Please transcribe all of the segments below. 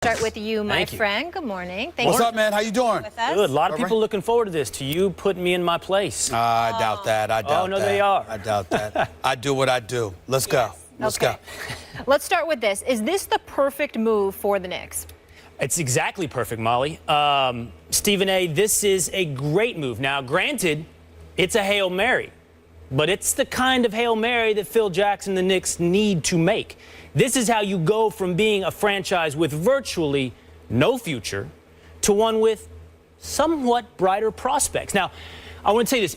Start with you, my friend. Good morning. What's up, man? How you doing? With us. Good. A lot of people looking forward to this, to you putting me in my place. I doubt that. I doubt that. Oh, no, they are. I doubt that. I do what I do. Let's go. Let's go. Let's start with this. Is this the perfect move for the Knicks? It's exactly perfect, Molly. Stephen A., this is a great move. Now, granted, it's a Hail Mary, but it's the kind of Hail Mary that Phil Jackson and the Knicks need to make. This is how you go from being a franchise with virtually no future to one with somewhat brighter prospects. Now, I want to say this.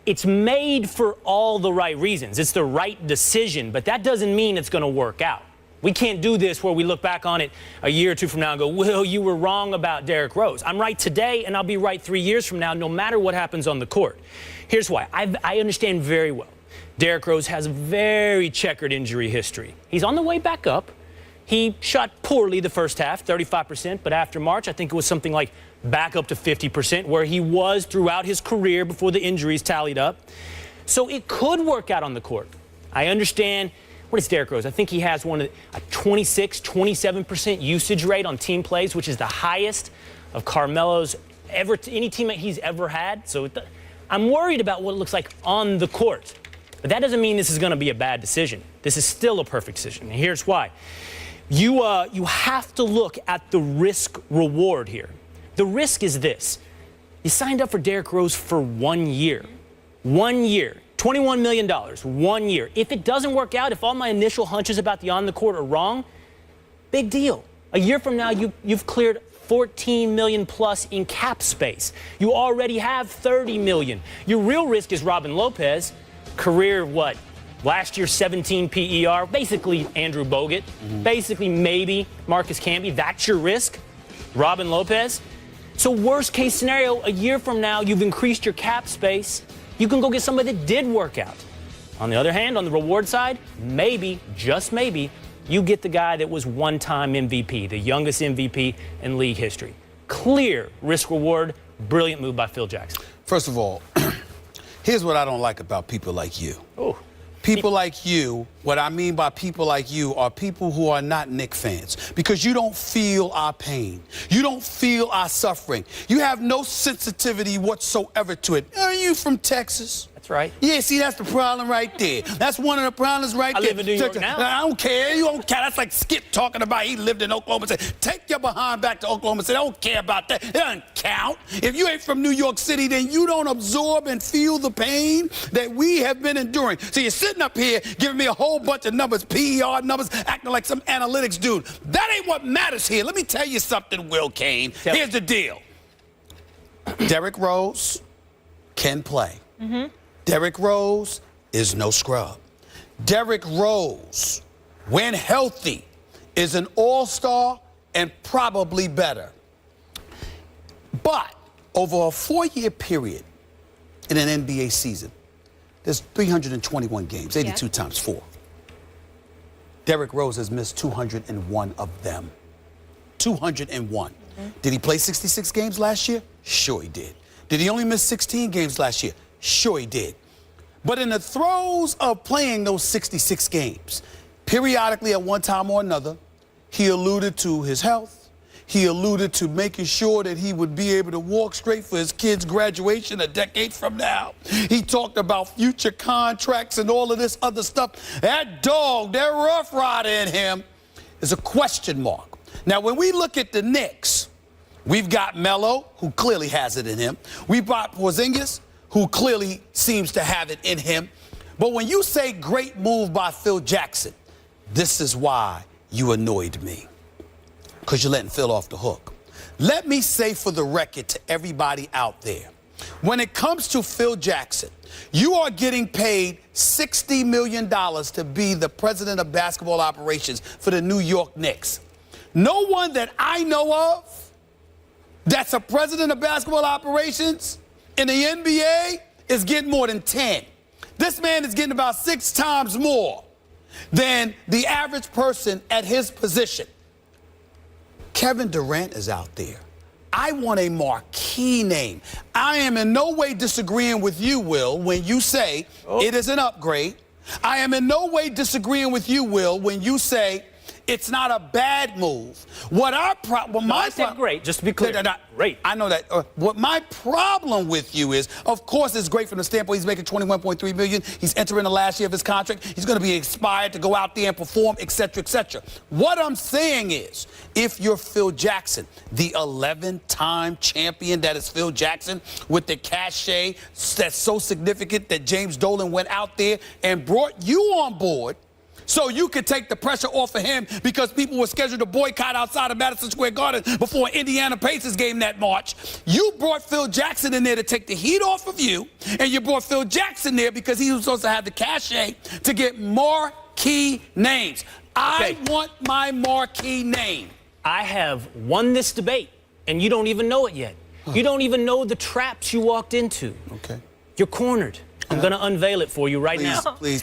It's made for all the right reasons. It's the right decision, but that doesn't mean it's going to work out. We can't do this where we look back on it a year or two from now and go, well, you were wrong about Derrick Rose. I'm right today, and I'll be right 3 years from now, no matter what happens on the court. Here's why. I understand very well. Derrick Rose has a very checkered injury history. He's on the way back up. He shot poorly the first half, 35%, but after March, I think it was something like back up to 50%, where he was throughout his career before the injuries tallied up. So it could work out on the court. I understand. What is Derrick Rose? I think he has a 26, 27% usage rate on team plays, which is the highest of Carmelo's any teammate he's ever had. So I'm worried about what it looks like on the court. But that doesn't mean this is going to be a bad decision. This is still a perfect decision. And here's why. You have to look at the risk reward here. The risk is this. You signed up for Derrick Rose for 1 year. 1 year. $21 million, 1 year. If it doesn't work out, if all my initial hunches about the on-the-court are wrong, big deal. A year from now, you've cleared $14 million plus in cap space. You already have $30 million. Your real risk is Robin Lopez. Career, what? Last year, 17 PER. Basically, Andrew Bogut. Basically, maybe Marcus Camby. That's your risk. Robin Lopez. So worst case scenario, a year from now, you've increased your cap space. You can go get somebody that did work out. On the other hand, on the reward side, maybe, just maybe, you get the guy that was one-time MVP, the youngest MVP in league history. Clear risk-reward, brilliant move by Phil Jackson. First of all, here's what I don't like about people like you. Oh. People like you, what I mean by people like you are people who are not Knicks fans, because you don't feel our pain. You don't feel our suffering. You have no sensitivity whatsoever to it. Are you from Texas? That's right. Yeah, see, that's the problem right there. That's one of the problems right there. I live in New York now. I don't care. You don't care. That's like Skip talking about he lived in Oklahoma City. Take your behind back to Oklahoma City. I don't care about that. It doesn't count. If you ain't from New York City, then you don't absorb and feel the pain that we have been enduring. So you're sitting up here giving me a whole bunch of numbers, PER numbers, acting like some analytics dude. That ain't what matters here. Let me tell you something, Will Kane. Here's the deal. Derrick Rose can play. Derrick Rose is no scrub. Derrick Rose, when healthy, is an all-star and probably better. But over a 4-year period in an NBA season, there's 321 games, 82 times 4. Derrick Rose has missed 201 of them. 201. Did he play 66 games last year? Sure he did. Did he only miss 16 games last year? Sure he did. But in the throes of playing those 66 games, periodically at one time or another, he alluded to his health. He alluded to making sure that he would be able to walk straight for his kid's graduation a decade from now. He talked about future contracts and all of this other stuff. That dog, that rough rider in him, is a question mark. Now, when we look at the Knicks, we've got Melo, who clearly has it in him. We've got Porzingis, who clearly seems to have it in him. But when you say great move by Phil Jackson, this is why you annoyed me, because you're letting Phil off the hook. Let me say for the record to everybody out there, when it comes to Phil Jackson, you are getting paid $60 million to be the president of basketball operations for the New York Knicks. No one that I know of that's a president of basketball operations in the NBA is getting more than 10. This man is getting about 6 times more than the average person at his position. Kevin Durant is out there. I want a marquee name. I am in no way disagreeing with you, Will, when you say it is an upgrade. I am in no way disagreeing with you, Will, when you say It's not a bad move. What our problem, I said great, just to be clear. Great. I know that. What my problem with you is, of course, it's great from the standpoint he's making $21.3 million. He's entering the last year of his contract. He's going to be inspired to go out there and perform, et cetera, et cetera. What I'm saying is, if you're Phil Jackson, the 11-time champion that is Phil Jackson, with the cachet that's so significant that James Dolan went out there and brought you on board so you could take the pressure off of him because people were scheduled to boycott outside of Madison Square Garden before an Indiana Pacers game that March. You brought Phil Jackson in there to take the heat off of you, and you brought Phil Jackson there because he was supposed to have the cachet to get marquee names. I want my marquee name. I have won this debate, and you don't even know it yet. You don't even know the traps you walked into. Okay. You're cornered. I'm going to unveil it for you right now. Please.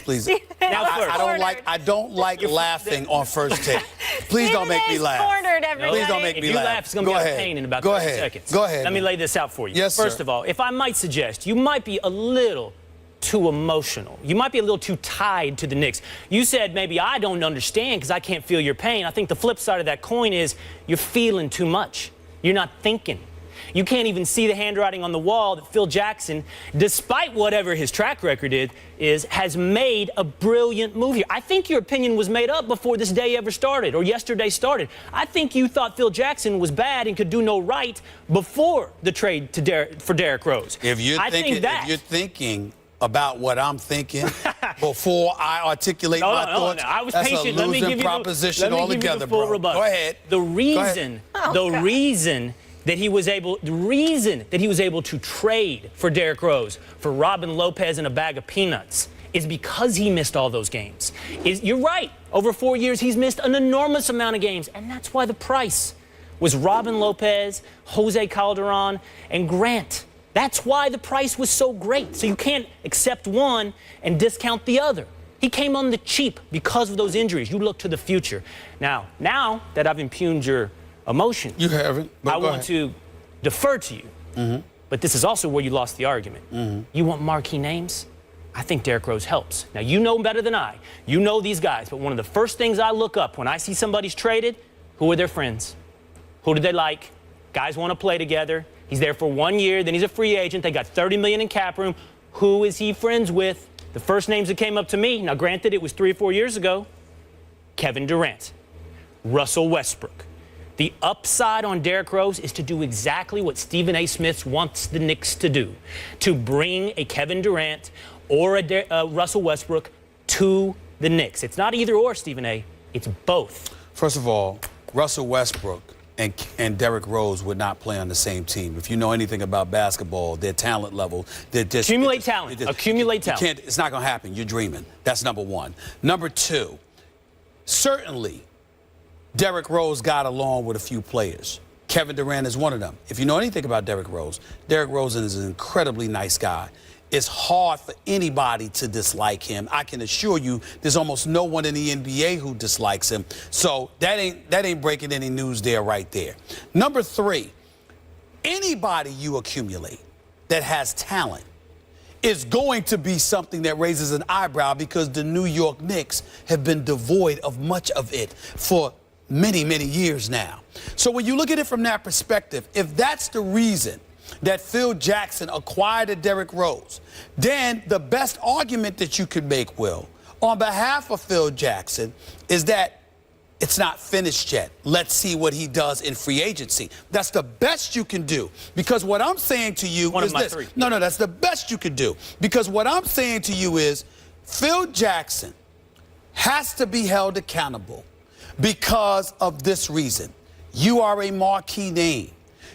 Now, first. I don't like laughing on first take. Please don't make me laugh. Cornered, everybody. Please don't make me If you laugh, it's going to be out of pain in about 30 seconds. Go ahead. Let me lay this out for you. Yes, First sir. of all, if I might suggest, you might be a little too emotional. You might be a little too tied to the Knicks. You said maybe I don't understand because I can't feel your pain. I think the flip side of that coin is you're feeling too much. You're not thinking. You can't even see the handwriting on the wall that Phil Jackson, despite whatever his track record is, has made a brilliant move here. I think your opinion was made up before this day ever started or yesterday started. I think you thought Phil Jackson was bad and could do no right before the trade for Derrick Rose. If you're thinking about what I'm thinking before I articulate my thoughts, I was that's patient. a losing proposition altogether, bro. Go ahead. The reason that he was able to trade for Derrick Rose, for Robin Lopez and a bag of peanuts, is because he missed all those games. You're right. Over 4 years, he's missed an enormous amount of games, and that's why the price was Robin Lopez, Jose Calderon, and Grant. That's why the price was so great. So you can't accept one and discount the other. He came on the cheap because of those injuries. You look to the future. Now that I've impugned your emotion, you haven't. I want to defer to you. But this is also where you lost the argument. You want marquee names? I think Derrick Rose helps. Now, you know better than I. You know these guys. But one of the first things I look up when I see somebody's traded, who are their friends? Who do they like? Guys want to play together. He's there for 1 year, then he's a free agent. They got $30 million in cap room. Who is he friends with? The first names that came up to me, now granted it was 3 or 4 years ago, Kevin Durant, Russell Westbrook. The upside on Derrick Rose is to do exactly what Stephen A. Smith wants the Knicks to do, to bring a Kevin Durant or a Russell Westbrook to the Knicks. It's not either or, Stephen A. It's both. First of all, Russell Westbrook and Derrick Rose would not play on the same team. If you know anything about basketball, their talent level, accumulate talent. It's not going to happen. You're dreaming. That's number one. Number two, certainly Derrick Rose got along with a few players. Kevin Durant is one of them. If you know anything about Derrick Rose is an incredibly nice guy. It's hard for anybody to dislike him. I can assure you there's almost no one in the NBA who dislikes him. So that ain't breaking any news there right there. Number three, anybody you accumulate that has talent is going to be something that raises an eyebrow because the New York Knicks have been devoid of much of it for many, many years now. So when you look at it from that perspective, if that's the reason that Phil Jackson acquired a Derrick Rose, then the best argument that you could make, Will, on behalf of Phil Jackson, is that it's not finished yet. Let's see what he does in free agency. That's the best you can do. Because what I'm saying to you is this. No, that's the best you can do. Because what I'm saying to you is Phil Jackson has to be held accountable because of this reason. You are a marquee name.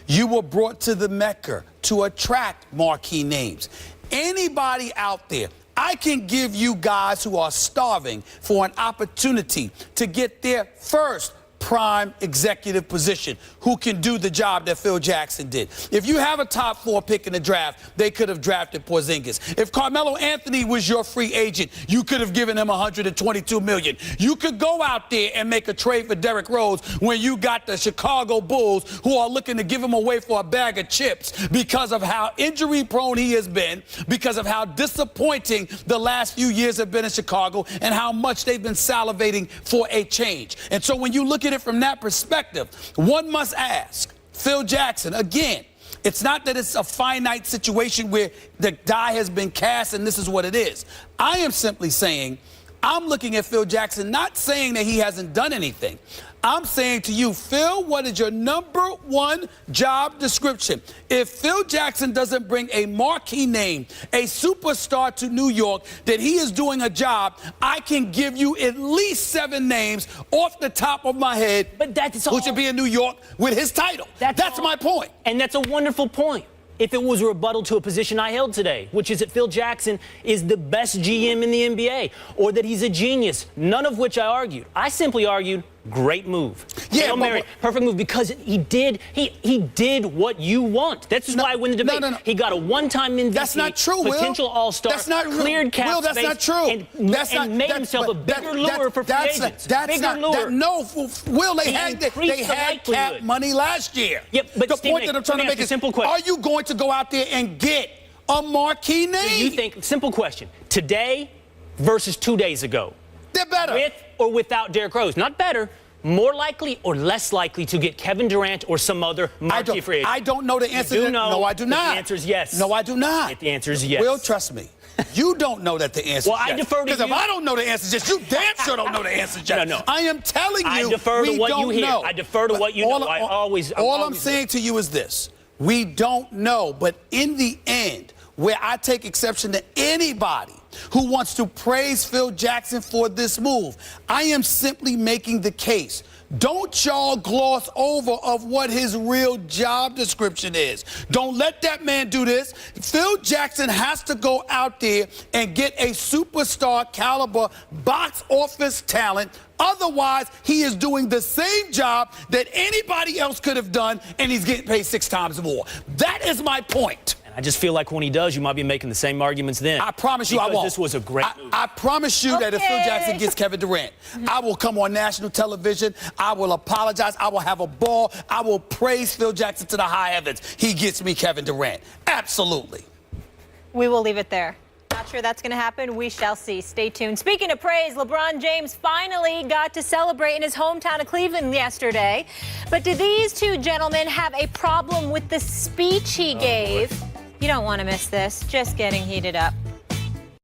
You were brought to the Mecca to attract marquee names. Anybody out there, I can give you guys who are starving for an opportunity to get their first prime executive position who can do the job that Phil Jackson did. If you have a top 4 pick in the draft, they could have drafted Porzingis. If Carmelo Anthony was your free agent, you could have given him $122 million. You could go out there and make a trade for Derrick Rose when you got the Chicago Bulls who are looking to give him away for a bag of chips because of how injury-prone he has been, because of how disappointing the last few years have been in Chicago, and how much they've been salivating for a change. And so when you look at it from that perspective, one must ask, Phil Jackson, again, it's not that it's a finite situation where the die has been cast and this is what it is. I am simply saying, I'm looking at Phil Jackson, not saying that he hasn't done anything. I'm saying to you, Phil, what is your #1 job description? If Phil Jackson doesn't bring a marquee name, a superstar to New York, that he is doing a job, I can give you at least 7 names off the top of my head. But that's all. Who should be in New York with his title. That's my point. And that's a wonderful point. If it was a rebuttal to a position I held today, which is that Phil Jackson is the best GM in the NBA, or that he's a genius, none of which I argued. I simply argued, great move. Yeah, Hail Mary, perfect move, because he did what you want. That's why I win the debate. No. He got a one-time MVP, that's not true, Will. potential all-star, that's not cleared cap Will, that's space, not true. and made himself a bigger lure for free agents. Will, they had cap money last year. Yep, but the Stephen point that I'm trying to make is, simple question. Are you going to go out there and get a marquee name? Do you think, simple question, today versus 2 days ago, they're better. with or without Derrick Rose? Not better, more likely or less likely to get Kevin Durant or some other marquee free agent? I don't know the answer to that. No, I do not. The answer is yes. No, I do not. The answer is yes. Will, trust me. You don't know that the answer well, is yes. I defer to you. Because if I don't know the answer is yes, you damn sure don't know the answer is yes. No. I am telling you, I defer to what you hear. Know. I defer to what you know. All I'm saying to you is this. We don't know, but in the end, where I take exception to anybody who wants to praise Phil Jackson for this move, I am simply making the case. Don't y'all gloss over of what his real job description is. Don't let that man do this. Phil Jackson has to go out there and get a superstar caliber box office talent. Otherwise, he is doing the same job that anybody else could have done, and he's getting paid 6 times more. That is my point. I just feel like when he does, you might be making the same arguments then. I promise you I won't. This was a great move. I promise you that if Phil Jackson gets Kevin Durant, I will come on national television. I will apologize. I will have a ball. I will praise Phil Jackson to the high heavens. He gets me Kevin Durant. Absolutely. We will leave it there. Not sure that's going to happen. We shall see. Stay tuned. Speaking of praise, LeBron James finally got to celebrate in his hometown of Cleveland yesterday. But did these two gentlemen have a problem with the speech he gave? You don't want to miss this. Just getting heated up.